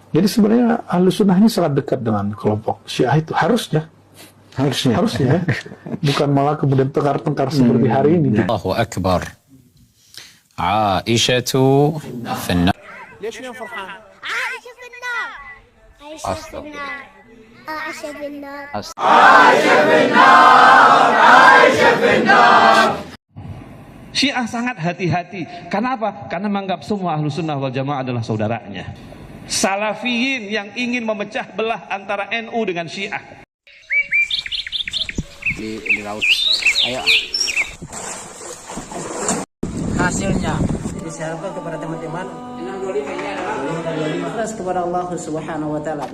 Jadi sebenarnya Ahlus Sunnah ini sangat dekat dengan kelompok Syiah itu, harusnya ya. Bukan malah kemudian tengkar-tengkar seperti hari ini. Allahu Akbar. Aisyah في النار. ليش اليوم فرحان؟ عائشة في النار. عائشة في النار. عائشة في النار. عائشة في النار. Syiah sangat hati-hati. Kenapa? Karena menganggap semua ahlu sunnah wal jamaah adalah saudaranya. Salafiyin yang ingin memecah belah antara NU dengan Syiah. Di laut. Ayo. Hasilnya diharapkan kepada teman-teman 25 ikhlas kepada Allah Subhanahu wa taala.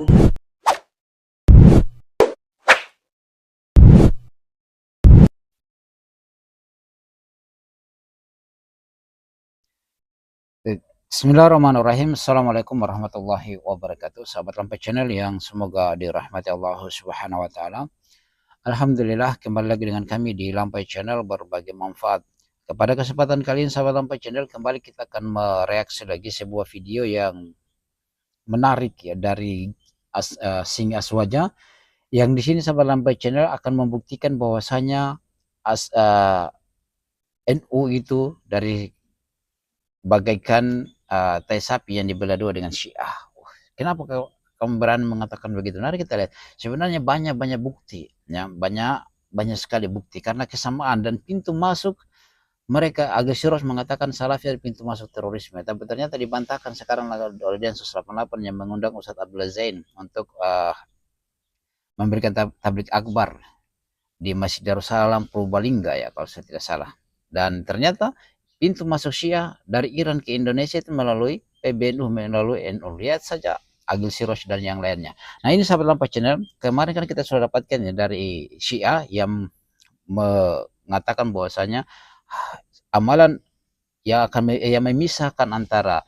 Bismillahirrahmanirrahim. Assalamualaikum warahmatullahi wabarakatuh. Sahabat Lampai Channel yang semoga dirahmati Allah Subhanahu wa taala. Alhamdulillah, kembali lagi dengan kami di Lampai Channel berbagi manfaat. Pada kesempatan kali ini sahabat Lampai Channel, kembali kita akan mereaksi lagi sebuah video yang menarik ya dari Sing Aswaja, yang di sini sahabat Lampai Channel akan membuktikan bahwasanya NU itu dari bagaikan tai sapi yang dibelah dua dengan Syiah. Kenapa kamu berani mengatakan begitu? Mari kita lihat. Sebenarnya banyak bukti, ya, banyak sekali bukti karena kesamaan dan pintu masuk. Mereka Agus Siroj mengatakan Salafi adalah pintu masuk terorisme, tapi ternyata dibantahkan sekarang oleh Densus 88 yang mengundang Ustadz Abdullah Zain untuk memberikan tablik akbar di Masjid Darussalam Purbalingga ya kalau saya tidak salah. Dan ternyata pintu masuk Syiah dari Iran ke Indonesia itu melalui PBNU, melalui NU. Lihat saja Agil Siroj dan yang lainnya. Nah ini sahabat Lampai Channel, kemarin kan kita sudah dapatkan ya dari Syiah yang mengatakan bahwasanya amalan yang memisahkan antara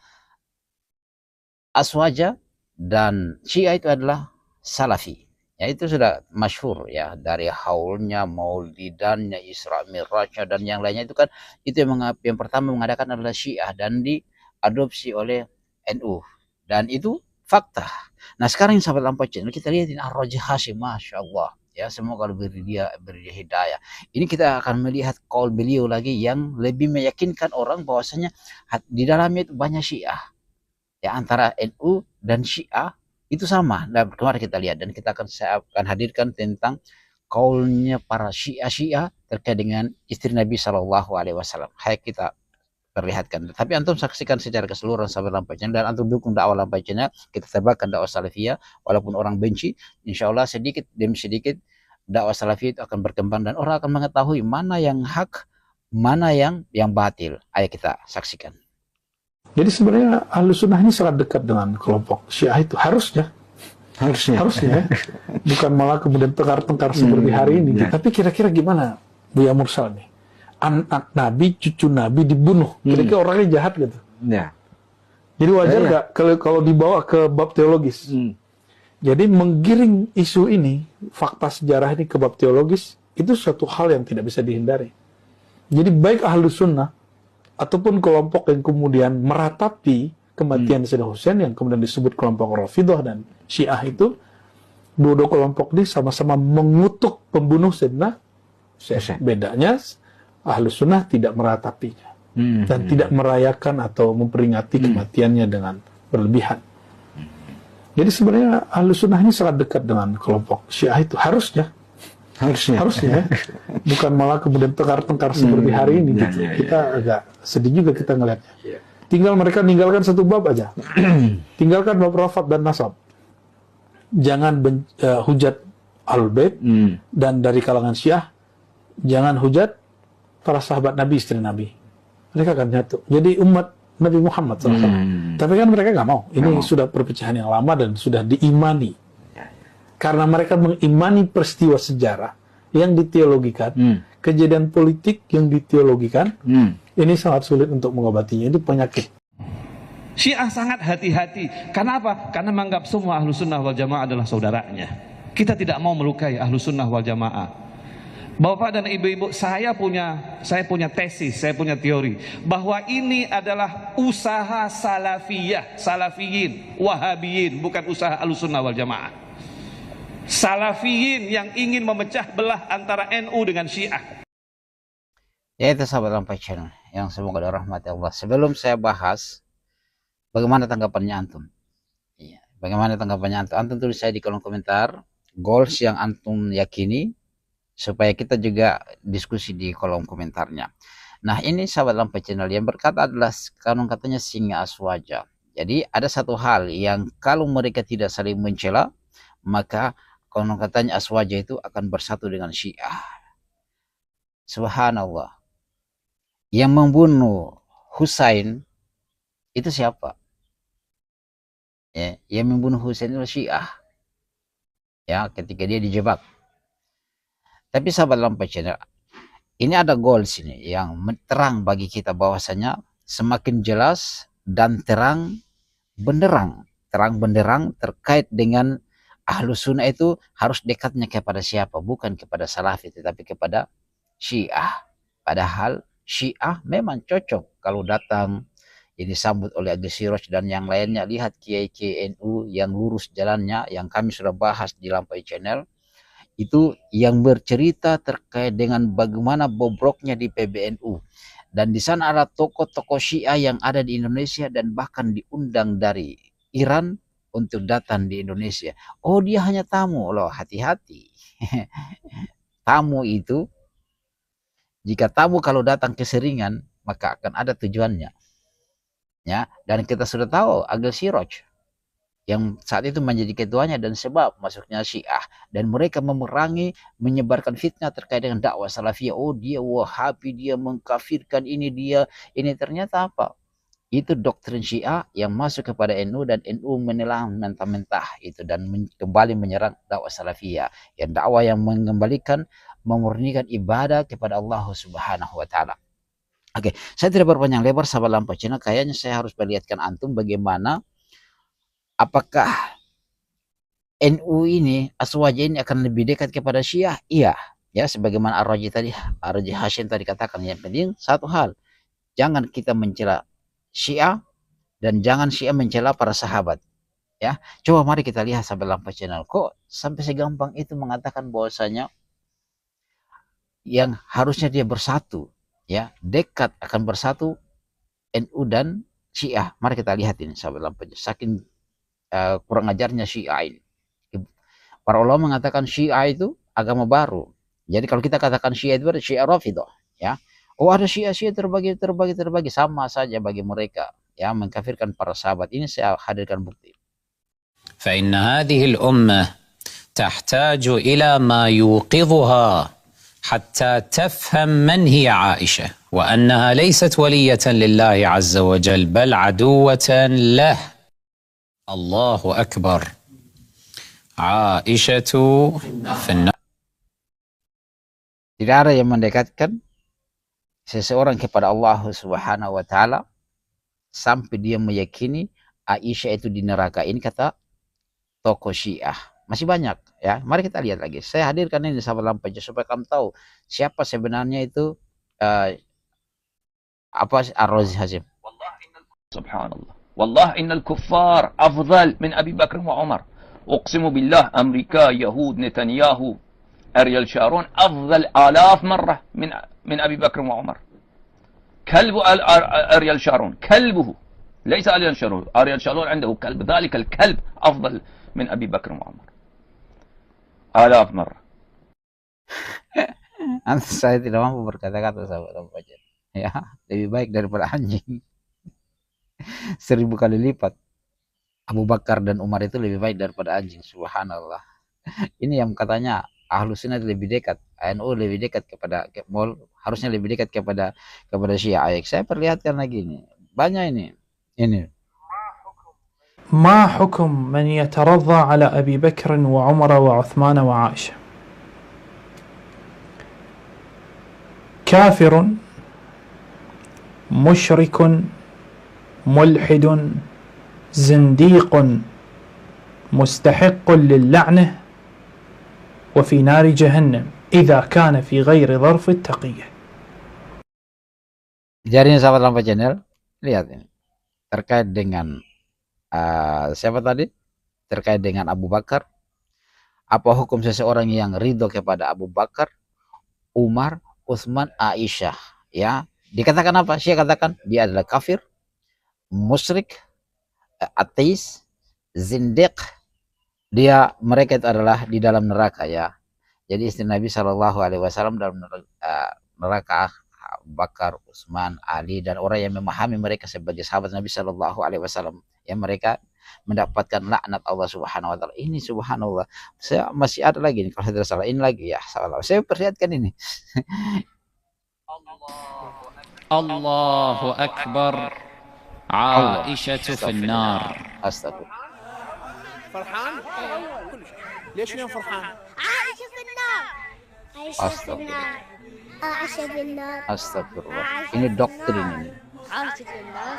Aswaja dan Syiah itu adalah Salafi. Ya itu sudah masyhur ya, dari haulnya, maulidannya, Isra Mi'rajnya dan yang lainnya itu kan itu yang pertama mengadakan adalah Syiah dan diadopsi oleh NU dan itu fakta. Nah sekarang sahabat Lampai Channel kita lihat ini Ar-Raji Hashim, masya Allah ya, semoga beri dia hidayah. Ini kita akan melihat kaul beliau lagi yang lebih meyakinkan orang bahwasanya di dalamnya itu banyak Syiah ya, antara NU dan Syiah itu sama. Nah, kemarin kita lihat dan saya akan hadirkan tentang kaulnya para Syiah terkait dengan istri Nabi Shallallahu Alaihi Wasallam. Hai kita perlihatkan. Tapi antum saksikan secara keseluruhan sahabat Lampai Channel dan antum dukung dakwah Lampai Channel. Kita tebarkan dakwah salafiyah walaupun orang benci. Insya Allah sedikit demi sedikit dakwah salafiyah itu akan berkembang dan orang akan mengetahui mana yang hak, mana yang batil. Ayo kita saksikan. Jadi sebenarnya Ahlus Sunnah ini sangat dekat dengan kelompok Syiah itu, harusnya ya. Bukan malah kemudian tengkar-tengkar seperti hari ini. Tapi kira-kira gimana Buya Mursal nih? Anak Nabi, cucu Nabi dibunuh. Kira-kira orangnya jahat gitu. Ya. Jadi wajar nggak kalau dibawa ke bab teologis? Jadi menggiring isu ini, fakta sejarah ini ke bab teologis, itu suatu hal yang tidak bisa dihindari. Jadi baik Ahlus Sunnah ataupun kelompok yang kemudian meratapi kematian Sayyidina Husain yang kemudian disebut kelompok Rafidhah dan Syiah itu, dua kelompok ini sama-sama mengutuk pembunuh Sayyidina Husain. Bedanya Ahlus Sunnah tidak meratapinya dan tidak merayakan atau memperingati kematiannya dengan berlebihan. Jadi sebenarnya Ahlus Sunnah ini sangat dekat dengan kelompok Syiah itu, harusnya ya. Bukan malah kemudian tengkar-tengkar seperti hari ini gitu. Kita agak sedih juga kita ngelihatnya. Tinggal mereka ninggalkan satu bab aja. Tinggalkan bab rafat dan nasab. Jangan hujat Ahlul Bait dan dari kalangan Syiah jangan hujat para sahabat Nabi, istri Nabi. Mereka akan nyatu. Jadi umat Nabi Muhammad SAW. Tapi kan mereka nggak mau. Ini sudah perpecahan yang lama dan sudah diimani. Karena mereka mengimani peristiwa sejarah yang diteologikan, kejadian politik yang diteologikan, ini sangat sulit untuk mengobatinya. Ini penyakit. Syiah sangat hati-hati. Kenapa? Karena menganggap semua ahlu sunnah wal jamaah adalah saudaranya. Kita tidak mau melukai ahlu sunnah wal jamaah. Bapak dan ibu-ibu, saya punya tesis, saya punya teori bahwa ini adalah usaha salafiyah, salafiyin, wahabiyin, bukan usaha Ahlussunnah wal Jamaah. Salafiyin yang ingin memecah belah antara NU dengan Syiah. Ya, itu sahabat Lampai Channel yang semoga dirahmati Allah. Sebelum saya bahas bagaimana tanggapannya antum, iya, bagaimana tanggapannya antum, antum tulis saya di kolom komentar goals yang antum yakini, supaya kita juga diskusi di kolom komentarnya. Nah, ini sahabat Lampai Channel yang berkata adalah kanon katanya singa aswaja. Jadi ada satu hal yang kalau mereka tidak saling mencela, maka konon katanya aswaja itu akan bersatu dengan Syiah. Subhanallah. Yang membunuh Husain itu siapa? Ya, yang membunuh Husain itu Syiah. Ya, ketika dia dijebak. Tapi sahabat Lampai Channel, ini ada goals ini yang terang bagi kita bahwasanya semakin jelas dan terang benderang terkait dengan Ahlus Sunnah itu harus dekatnya kepada siapa? Bukan kepada Salafi, tetapi kepada Syiah. Padahal Syiah memang cocok kalau datang ini disambut oleh Agus Siraj dan yang lainnya. Lihat kiai-kiai NU yang lurus jalannya, yang kami sudah bahas di Lampai Channel, itu yang bercerita terkait dengan bagaimana bobroknya di PBNU. Dan di sana ada tokoh-tokoh Syiah yang ada di Indonesia dan bahkan diundang dari Iran untuk datang di Indonesia. Oh, dia hanya tamu loh, hati-hati. Tamu itu, jika tamu kalau datang keseringan, maka akan ada tujuannya. Ya, dan kita sudah tahu Agus Siraj yang saat itu menjadi ketuanya dan sebab masuknya Syiah, dan mereka memerangi, menyebarkan fitnah terkait dengan dakwah salafiyah. Oh, dia Wahabi, dia mengkafirkan ini, dia ini. Ternyata apa? Itu doktrin Syiah yang masuk kepada NU, dan NU menelan mentah-mentah itu dan kembali menyerang dakwah salafiyah, yang dakwah yang mengembalikan, memurnikan ibadah kepada Allah Subhanahu wa taala. Oke, saya tidak berpanjang lebar sahabat Lampai Channel. Kayaknya saya harus perlihatkan antum bagaimana apakah NU ini, aswaja ini akan lebih dekat kepada Syiah? Iya, ya, sebagaimana Ar-Raji tadi, Ar-Raji Hashim tadi katakan. Yang penting satu hal, jangan kita mencela Syiah dan jangan Syiah mencela para sahabat. Ya, coba mari kita lihat sahabat Lampai Channel, kok sampai segampang itu mengatakan bahwasanya yang harusnya dia bersatu, ya, dekat akan bersatu NU dan Syiah. Mari kita lihat ini sahabat Lampai Channel, saking kurang ajarnya Syiah ini. Para ulama mengatakan Syiah itu agama baru. Jadi kalau kita katakan Syiah itu berarti Syiah Rafidah, ya. Oh, ada Syiah terbagi, sama saja bagi mereka, ya, mengkafirkan para sahabat. Ini saya hadirkan bukti. فإن هذه الأمة تحتاج إلى ما يوقظها حتى تفهم من هي عائشة وأنها ليست ولية لله عز وجل بل عدوة له. الله أكبر. عائشة في النار. Tidak ada yang mendekatkan seseorang kepada Allah Subhanahu wa taala sampai dia meyakini Aisyah itu di neraka. Ini kata tokoh Syiah. Masih banyak, ya. Mari kita lihat lagi. Saya hadirkan ini sahabat Lampai supaya kamu tahu siapa sebenarnya itu apa Ar-Razi Hashim. Subhanallah. Wallah innal kuffar afdal min Abi Bakr wa Umar. Uqsimu billah Amerika, Yahud, Netanyahu, Ariel Sharon afdal alaf marrah min Abi Bakr wa Umar. كلب أريال شارون كلبه ليس أريال شارون. أريال شارون عنده كلب، ذلك الكلب أفضل من أبي بكر وعمر آلاف مرة. Saya tidak mampu berkata-kata sahabat Lampai, ya, lebih baik daripada anjing 1000 kali lipat. Abu Bakar dan Umar itu lebih baik daripada anjing. Subhanallah. Ini yang katanya Ahlus Sunnah lebih dekat, NU lebih dekat kepada harusnya lebih dekat kepada Syiah. Saya perlihatkan lagi ini. Banyak ini. ما حكم من يترضى على أبي بكر وعمر وعثمان وعائشة؟ كافر مشرك ملحد زنديق مستحق للعنة وفي نار جهنم. إذا كان في غير ظرف التقية. Jadi ini sahabat Lampa Channel, lihat ini terkait dengan siapa tadi? Terkait dengan Abu Bakar. Apa hukum seseorang yang ridho kepada Abu Bakar, Umar, Utsman, Aisyah? Ya, dikatakan apa? Syekh katakan dia adalah kafir, musyrik, ateis, zindiq. Mereka itu adalah di dalam neraka ya. Jadi istri Nabi Shallallahu Alaihi Wasallam dalam neraka. Abu Bakar, Utsman, Ali dan orang yang memahami mereka sebagai sahabat Nabi Shallallahu Alaihi Wasallam, yang mereka mendapatkan laknat Allah Subhanahu Wa Taala. Ini subhanallah, saya masih ada lagi nih kalau saya tidak salah, ini lagi ya, saya perlihatkan ini. Allahu Akbar. Aisyah fil nar. Astagfirullah. فرحان؟ ليش اليوم فرحان؟ عائشة في النار. عائشة في النار. عائشة في النار. Astagfirullah. Ini doktrin ini. عائشة في النار.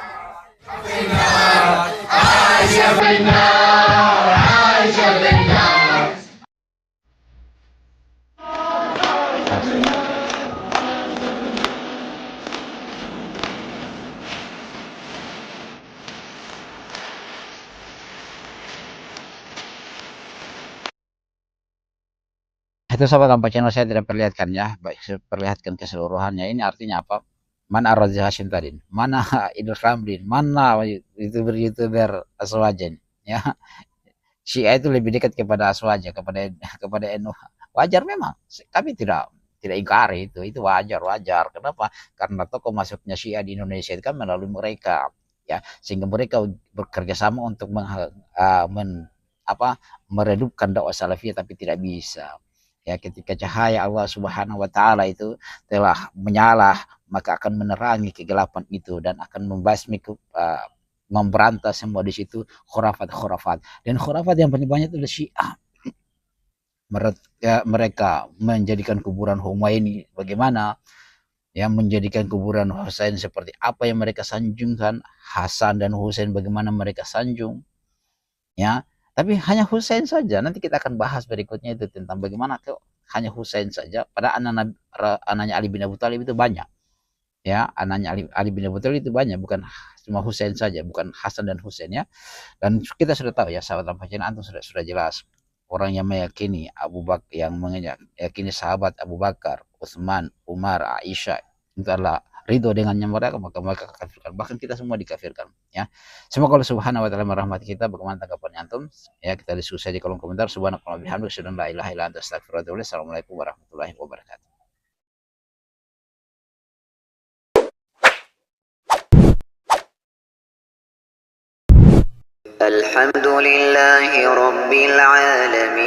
عائشة في النار. عائشة في النار. Itu sahabat Lampa Channel, saya tidak perlihatkan ya, baik saya perlihatkan keseluruhannya. Ini artinya apa? Mana Ar-Razi Hashim tadi, mana Idul Ramlin, mana youtuber Aswajan ya. Syiah itu lebih dekat kepada Aswaja, kepada NU. Wajar memang, kami tidak ingkari itu wajar. Kenapa? Karena tokoh masuknya Syiah di Indonesia itu kan melalui mereka ya, sehingga mereka bekerja sama untuk meredupkan dakwah salafiyah, tapi tidak bisa. Ya, ketika cahaya Allah Subhanahu Wa Taala itu telah menyala, maka akan menerangi kegelapan itu dan akan membasmi, memberantas semua di situ khurafat. Dan khurafat yang paling banyak itu adalah Syiah. Mereka menjadikan kuburan Humaini bagaimana, ya, menjadikan kuburan Husain seperti apa yang mereka sanjungkan, Hasan dan Husain bagaimana mereka sanjung, ya. Tapi hanya Husain saja. Nanti kita akan bahas berikutnya itu tentang bagaimana hanya Husain saja. Pada anaknya Ali bin Abi Thalib itu banyak. Ya, anaknya Ali bin Abi Thalib itu banyak, bukan cuma Husain saja, bukan Hasan dan Husain ya. Dan kita sudah tahu ya, sahabat Lampa Channel, antum sudah jelas. Orang yang meyakini Abu Bakar, yang meyakini sahabat Abu Bakar, Utsman, Umar, Aisyah itu adalah ridho dengannya mereka, maka mereka kafirkan. Bahkan kita semua dikafirkan ya. Semoga Allah Subhanahu Wa Taala merahmati kita. Bagaimana tanggapan antum ya, kita diskusi di kolom komentar. Subhanallah bihamdihi, asyhadu an la ilaha illa anta, astaghfiruka wa atubu ilaik. Assalamualaikum warahmatullahi wabarakatuh. الحمد لله رب العالمين.